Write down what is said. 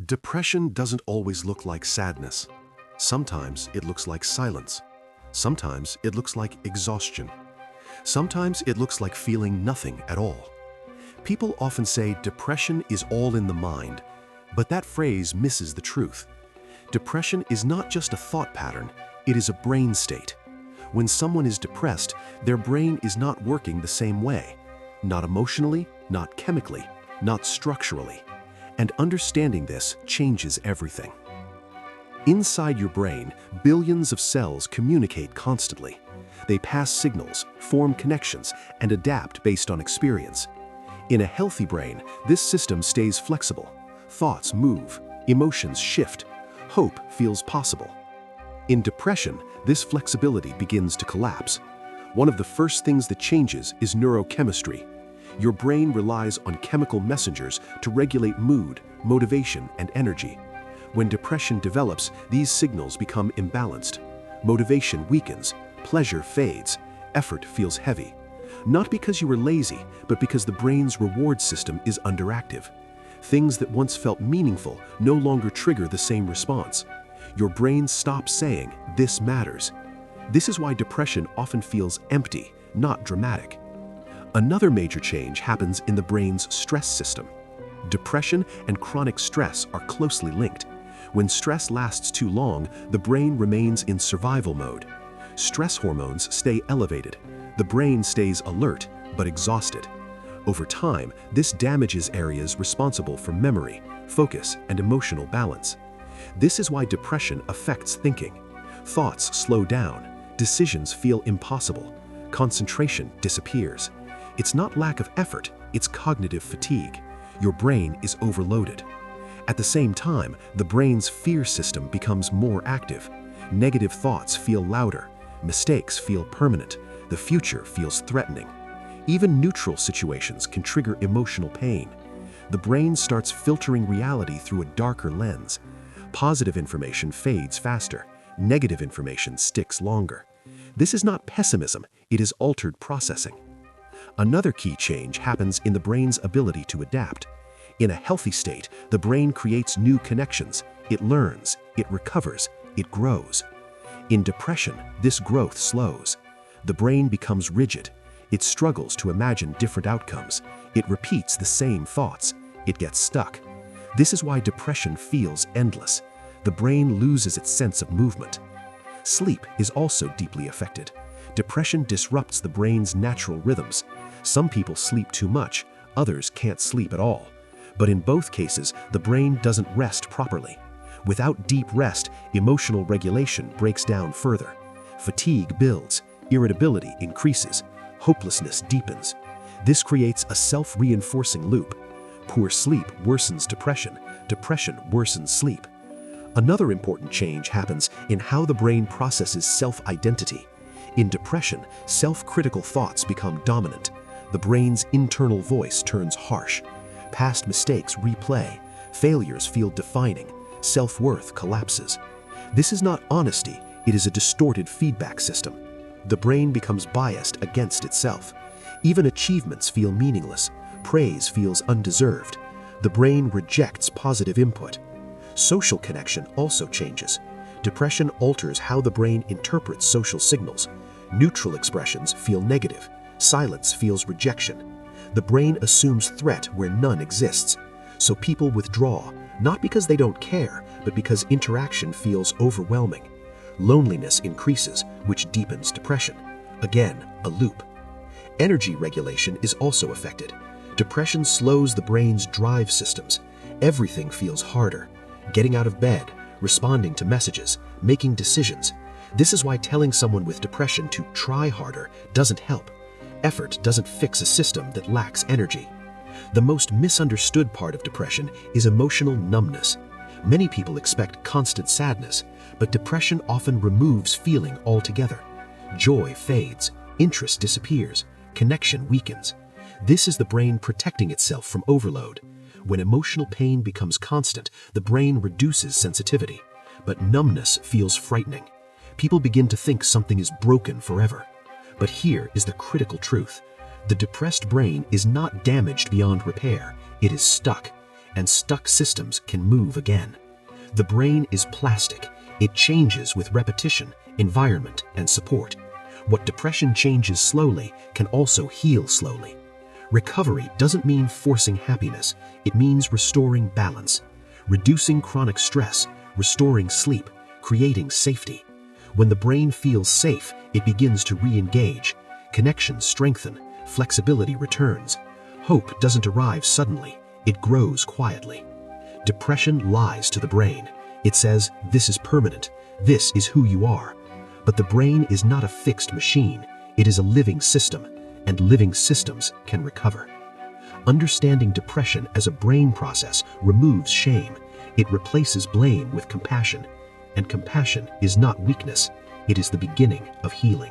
Depression doesn't always look like sadness. Sometimes it looks like silence. Sometimes it looks like exhaustion. Sometimes it looks like feeling nothing at all. People often say depression is all in the mind, but that phrase misses the truth. Depression is not just a thought pattern, it is a brain state. When someone is depressed, their brain is not working the same way. Not emotionally, not chemically, not structurally. And understanding this changes everything. Inside your brain, billions of cells communicate constantly. They pass signals, form connections, and adapt based on experience. In a healthy brain, this system stays flexible. Thoughts move, emotions shift, hope feels possible. In depression, this flexibility begins to collapse. One of the first things that changes is neurochemistry. Your brain relies on chemical messengers to regulate mood, motivation, and energy. When depression develops, these signals become imbalanced. Motivation weakens, pleasure fades, effort feels heavy. Not because you were lazy, but because the brain's reward system is underactive. Things that once felt meaningful no longer trigger the same response. Your brain stops saying, "This matters." This is why depression often feels empty, not dramatic. Another major change happens in the brain's stress system. Depression and chronic stress are closely linked. When stress lasts too long, the brain remains in survival mode. Stress hormones stay elevated. The brain stays alert, but exhausted. Over time, this damages areas responsible for memory, focus, and emotional balance. This is why depression affects thinking. Thoughts slow down, decisions feel impossible, concentration disappears. It's not lack of effort, it's cognitive fatigue. Your brain is overloaded. At the same time, the brain's fear system becomes more active. Negative thoughts feel louder, mistakes feel permanent, the future feels threatening. Even neutral situations can trigger emotional pain. The brain starts filtering reality through a darker lens. Positive information fades faster, negative information sticks longer. This is not pessimism, it is altered processing. Another key change happens in the brain's ability to adapt. In a healthy state, the brain creates new connections. It learns, it recovers, it grows. In depression, this growth slows. The brain becomes rigid. It struggles to imagine different outcomes. It repeats the same thoughts. It gets stuck. This is why depression feels endless. The brain loses its sense of movement. Sleep is also deeply affected. Depression disrupts the brain's natural rhythms. Some people sleep too much, others can't sleep at all. But in both cases, the brain doesn't rest properly. Without deep rest, emotional regulation breaks down further. Fatigue builds, irritability increases, hopelessness deepens. This creates a self-reinforcing loop. Poor sleep worsens depression, depression worsens sleep. Another important change happens in how the brain processes self-identity. In depression, self-critical thoughts become dominant. The brain's internal voice turns harsh. Past mistakes replay. Failures feel defining. Self-worth collapses. This is not honesty, it is a distorted feedback system. The brain becomes biased against itself. Even achievements feel meaningless. Praise feels undeserved. The brain rejects positive input. Social connection also changes. Depression alters how the brain interprets social signals. Neutral expressions feel negative. Silence feels rejection. The brain assumes threat where none exists. So people withdraw, not because they don't care, but because interaction feels overwhelming. Loneliness increases, which deepens depression. Again, a loop. Energy regulation is also affected. Depression slows the brain's drive systems. Everything feels harder. Getting out of bed, responding to messages, making decisions. This is why telling someone with depression to try harder doesn't help. Effort doesn't fix a system that lacks energy. The most misunderstood part of depression is emotional numbness. Many people expect constant sadness, but depression often removes feeling altogether. Joy fades, interest disappears, connection weakens. This is the brain protecting itself from overload. When emotional pain becomes constant, the brain reduces sensitivity. But numbness feels frightening. People begin to think something is broken forever. But here is the critical truth. The depressed brain is not damaged beyond repair, it is stuck. and stuck systems can move again. The brain is plastic. It changes with repetition, environment, and support. What depression changes slowly can also heal slowly. Recovery doesn't mean forcing happiness. It means restoring balance, reducing chronic stress, restoring sleep, creating safety. When the brain feels safe, it begins to re-engage. Connections strengthen, flexibility returns. Hope doesn't arrive suddenly. It grows quietly. Depression lies to the brain. It says, this is permanent. This is who you are. But the brain is not a fixed machine. It is a living system, and living systems can recover. Understanding depression as a brain process removes shame. It replaces blame with compassion. And compassion is not weakness. It is the beginning of healing.